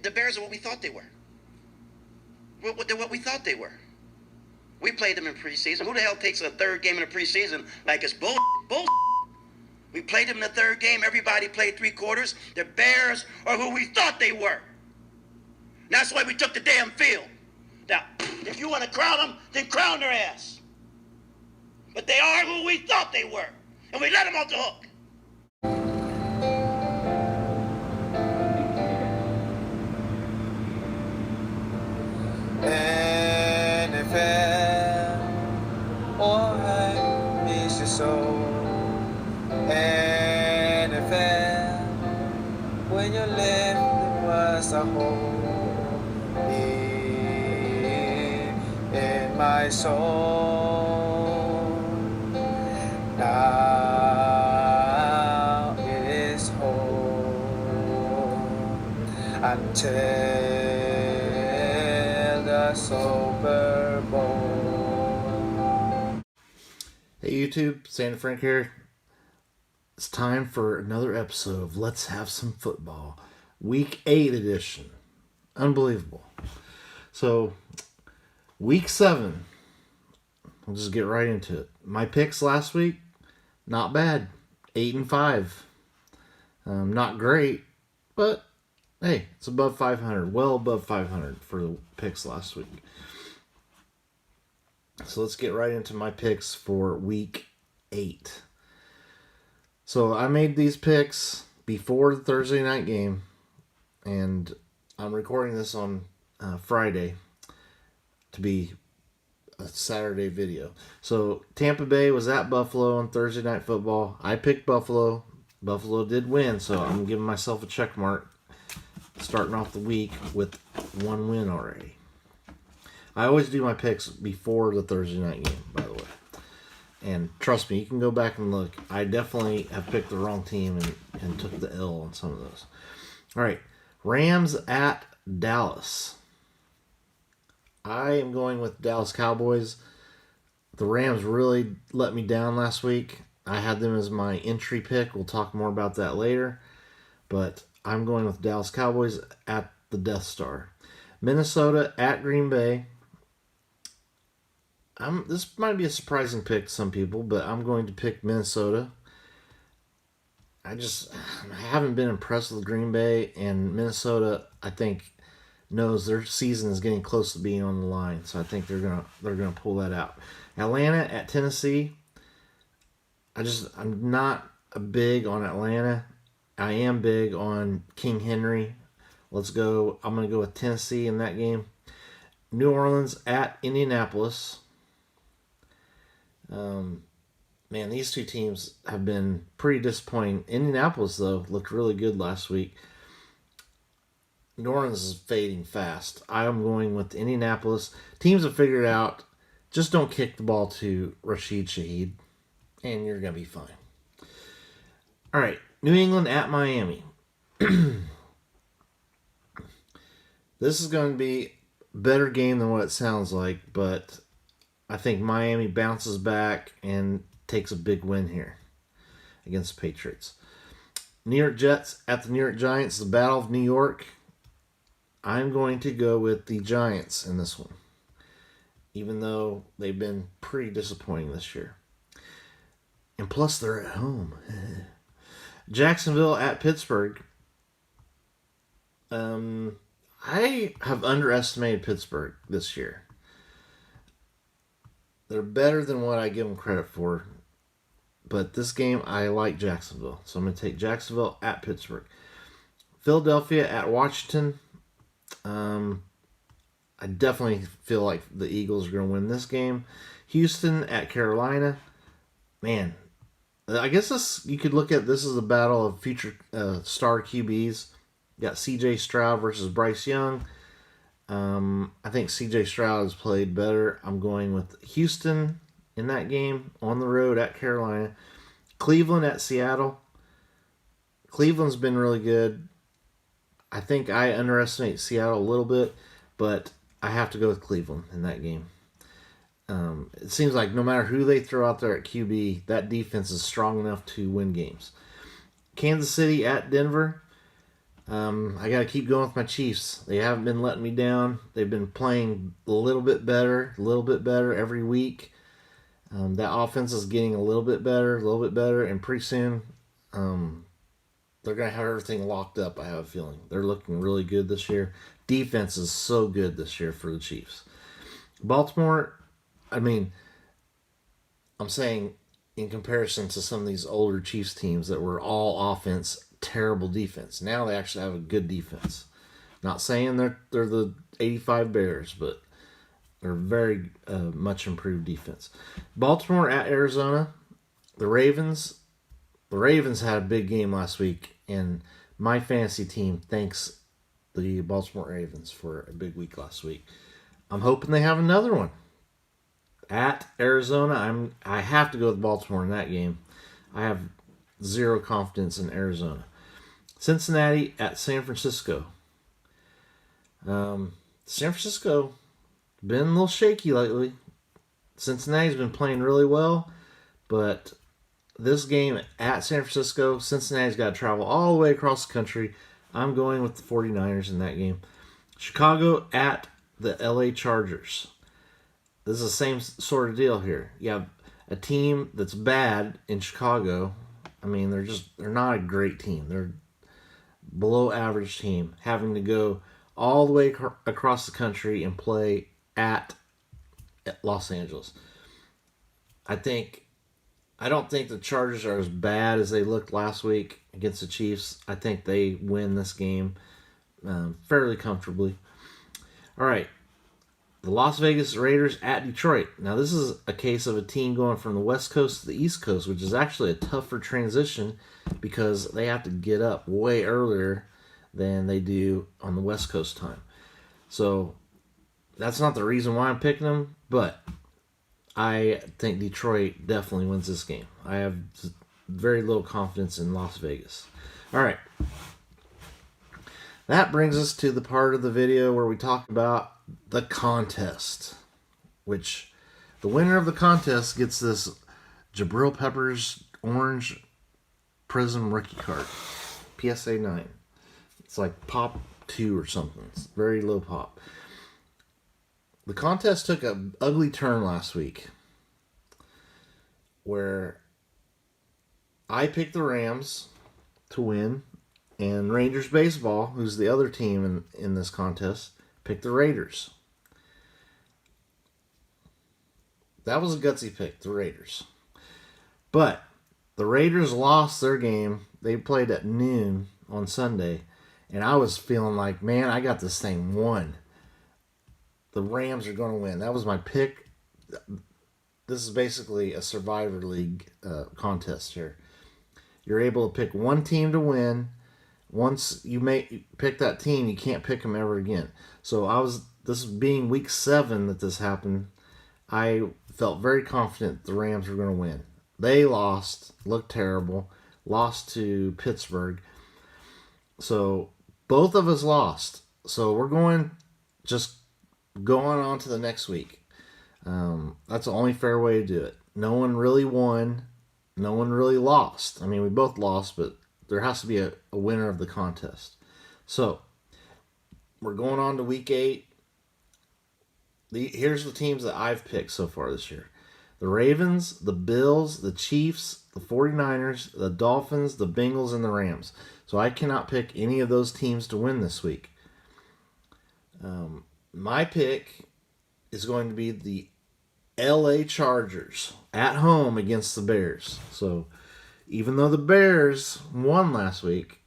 The Bears are what we thought they were. They're what we thought they were. We played them in preseason. Who the hell takes a third game in the preseason like it's bull? We played them in the third game. Everybody played 3 quarters. The Bears are who we thought they were. That's why we took the damn field. Now, if you want to crown them, then crown their ass. But they are who we thought they were. And we let them off the hook. NFL, alright, is your soul. NFL, when you live, it was a hole in my soul. Now it is home until the Super Bowl. Hey YouTube, Sandyfrank here. It's time for another episode of Let's Have Some Football, Week 8 edition. Unbelievable. So, Week 7, we'll just get right into it. My picks last week, not bad. 8-5. Not great, but hey, it's above 500. Well above 500 for the picks last week. So let's get right into my picks for Week 8. So I made these picks before the Thursday night game, and I'm recording this on Friday to be a Saturday video. So Tampa Bay was at Buffalo on Thursday Night Football. I picked Buffalo. Buffalo did win, so I'm giving myself a check mark starting off the week with 1 win already. I always do my picks before the Thursday night game, by the way. And trust me, you can go back and look. I definitely have picked the wrong team and took the L on some of those. All right, Rams at Dallas. I am going with Dallas Cowboys. The Rams really let me down last week. I had them as my entry pick. We'll talk more about that later. But I'm going with Dallas Cowboys at the Death Star. Minnesota at Green Bay. This might be a surprising pick to some people, but I'm going to pick Minnesota. I haven't been impressed with Green Bay, and Minnesota, I think, knows their season is getting close to being on the line, so I think they're gonna pull that out. Atlanta at Tennessee. I'm not big on Atlanta. I am big on King Henry. I'm going to go with Tennessee in that game. New Orleans at Indianapolis. Man, these two teams have been pretty disappointing. Indianapolis, though, looked really good last week. New Orleans is fading fast. I am going with Indianapolis. Teams have figured out, just don't kick the ball to Rashid Shaheed, and you're going to be fine. All right, New England at Miami. This is going to be a better game than what it sounds like, but I think Miami bounces back and takes a big win here against the Patriots. New York Jets at the New York Giants, the Battle of New York. I'm going to go with the Giants in this one, even though they've been pretty disappointing this year. And plus, they're at home. Jacksonville at Pittsburgh. I have underestimated Pittsburgh this year. They're better than what I give them credit for. But this game, I like Jacksonville. So I'm going to take Jacksonville at Pittsburgh. Philadelphia at Washington. I definitely feel like the Eagles are going to win this game. Houston at Carolina. Man, I guess you could look at this as a battle of future star QBs. You got C.J. Stroud versus Bryce Young. I think C.J. Stroud has played better. I'm going with Houston in that game on the road at Carolina. Cleveland at Seattle. Cleveland's been really good. I think I underestimate Seattle a little bit, but I have to go with Cleveland in that game. It seems like no matter who they throw out there at QB, that defense is strong enough to win games. Kansas City at Denver. I got to keep going with my Chiefs. They haven't been letting me down. They've been playing a little bit better every week. That offense is getting a little bit better, and pretty soon they're going to have everything locked up, I have a feeling. They're looking really good this year. Defense is so good this year for the Chiefs. Baltimore, I mean, I'm saying in comparison to some of these older Chiefs teams that were all offense, terrible defense. Now they actually have a good defense. Not saying they're the 85 Bears, but they're very much improved defense. Baltimore at Arizona. The Ravens had a big game last week, and my fantasy team thanks the Baltimore Ravens for a big week last week. I'm hoping they have another one. At Arizona, I have to go with Baltimore in that game. I have zero confidence in Arizona. Cincinnati at San Francisco. San Francisco been a little shaky lately. Cincinnati's been playing really well, but this game at San Francisco, Cincinnati's got to travel all the way across the country. I'm going with the 49ers in that game. Chicago at the LA Chargers. This is the same sort of deal here. You have a team that's bad in Chicago. I mean, they're not a great team. They're below average team, having to go all the way across the country and play at Los Angeles. I don't think the Chargers are as bad as they looked last week against the Chiefs. I think they win this game fairly comfortably. All right. The Las Vegas Raiders at Detroit. Now, this is a case of a team going from the West Coast to the East Coast, which is actually a tougher transition because they have to get up way earlier than they do on the West Coast time. So, that's not the reason why I'm picking them, but I think Detroit definitely wins this game. I have very little confidence in Las Vegas. All right. That brings us to the part of the video where we talk about the contest, which the winner of the contest gets this Jabril Peppers orange Prism rookie card, PSA 9. It's like pop 2 or something. It's very low pop. The contest took an ugly turn last week where I picked the Rams to win, and Rangers Baseball, who's the other team in this contest, picked the Raiders. That was a gutsy pick, the Raiders. But the Raiders lost their game. They played at noon on Sunday, and I was feeling like, man, I got this thing won. The Rams are going to win. That was my pick. This is basically a Survivor League contest here. You're able to pick one team to win. Once you pick that team, you can't pick them ever again. So this being week 7 that this happened, I felt very confident the Rams were going to win. They lost, looked terrible, lost to Pittsburgh. So both of us lost. So we're going on to the next week. That's the only fair way to do it. No one really won. No one really lost. I mean, we both lost, but there has to be a winner of the contest. So, we're going on to week 8. Here's the teams that I've picked so far this year. The Ravens, the Bills, the Chiefs, the 49ers, the Dolphins, the Bengals, and the Rams. So I cannot pick any of those teams to win this week. My pick is going to be the LA Chargers at home against the Bears. So even though the Bears won last week,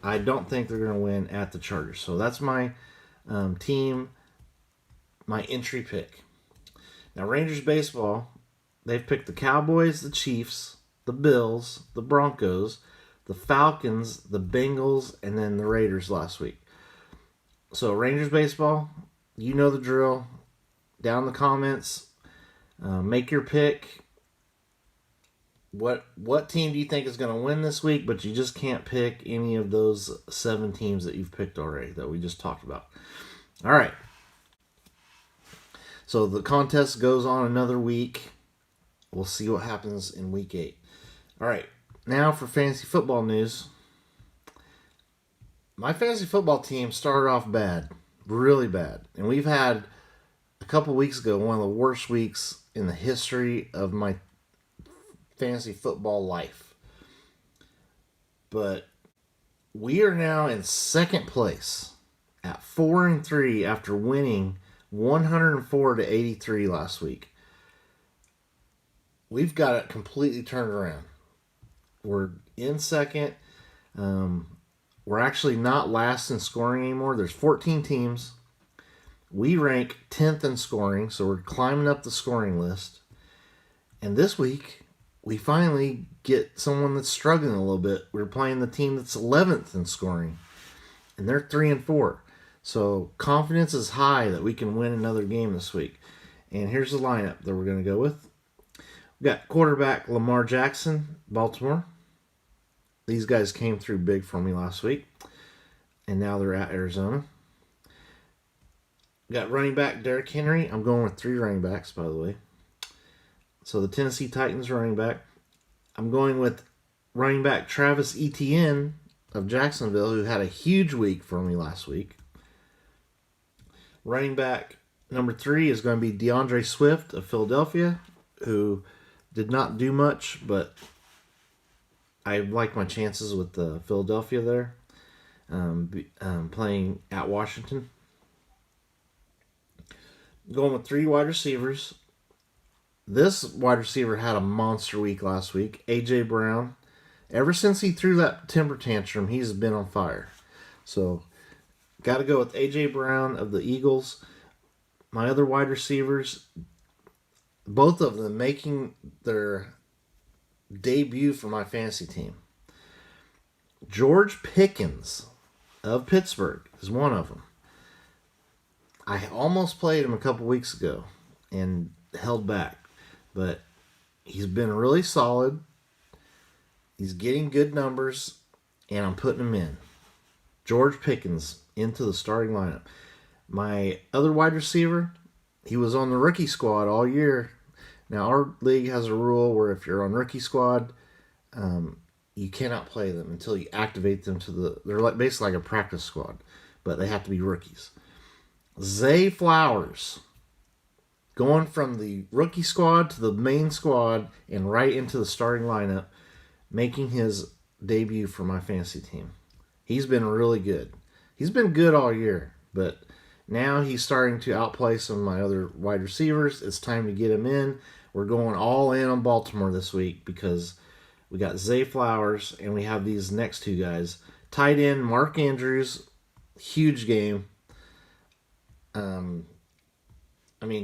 I don't think they're going to win at the Chargers. So that's my team, my entry pick. Now, Rangers Baseball, they've picked the Cowboys, the Chiefs, the Bills, the Broncos, the Falcons, the Bengals, and then the Raiders last week. So, Rangers Baseball, you know the drill. Down in the comments, make your pick. What team do you think is going to win this week? But you just can't pick any of those 7 teams that you've picked already that we just talked about. All right. So the contest goes on another week. We'll see what happens in week 8. All right. Now for fantasy football news. my fantasy football team started off bad, really bad. And we've had a couple weeks ago one of the worst weeks in the history of my fantasy football life. But we are now in second place at 4-3 after winning 104 to 83 last week. We've got it completely turned around. We're in second. We're actually not last in scoring anymore. There's 14 teams. We rank 10th in scoring, so we're climbing up the scoring list. And this week, we finally get someone that's struggling a little bit. We're playing the team that's 11th in scoring, and they're 3-4. So confidence is high that we can win another game this week. And here's the lineup that we're going to go with. We got quarterback Lamar Jackson, Baltimore. These guys came through big for me last week, and now they're at Arizona. We got running back Derrick Henry. I'm going with 3 running backs, by the way. So the Tennessee Titans running back. I'm going with running back Travis Etienne of Jacksonville, who had a huge week for me last week. Running back number 3 is going to be DeAndre Swift of Philadelphia, who did not do much, but I like my chances with Philadelphia there, playing at Washington. Going with 3 wide receivers. This wide receiver had a monster week last week. A.J. Brown. Ever since he threw that temper tantrum, he's been on fire. So, got to go with A.J. Brown of the Eagles. My other wide receivers, both of them making their debut for my fantasy team. George Pickens of Pittsburgh is one of them. I almost played him a couple weeks ago and held back, but he's been really solid. He's getting good numbers, and I'm putting him in. George Pickens into the starting lineup. My other wide receiver, he was on the rookie squad all year. Now, our league has a rule where if you're on rookie squad, you cannot play them until you activate them to they're like basically like a practice squad, but they have to be rookies. Zay Flowers, going from the rookie squad to the main squad and right into the starting lineup, making his debut for my fantasy team. He's been really good. He's been good all year, but now he's starting to outplay some of my other wide receivers. It's time to get him in. We're going all in on Baltimore this week because we got Zay Flowers and we have these next 2 guys. Tight end Mark Andrews, huge game.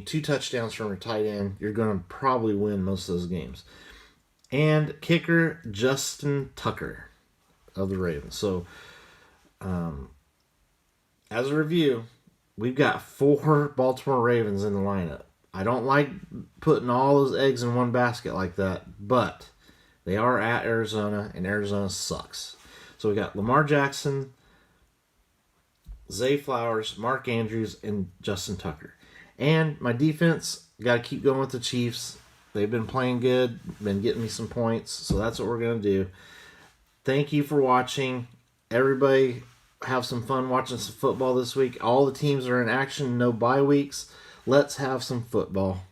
2 touchdowns from your tight end. You're going to probably win most of those games. And kicker Justin Tucker of the Ravens. So, as a review, we've got 4 Baltimore Ravens in the lineup. I don't like putting all those eggs in one basket like that, but they are at Arizona, and Arizona sucks. So we got Lamar Jackson, Zay Flowers, Mark Andrews, and Justin Tucker. And my defense, got to keep going with the Chiefs. They've been playing good, been getting me some points, so that's what we're going to do. Thank you for watching. Everybody have some fun watching some football this week. All the teams are in action, no bye weeks. Let's have some football.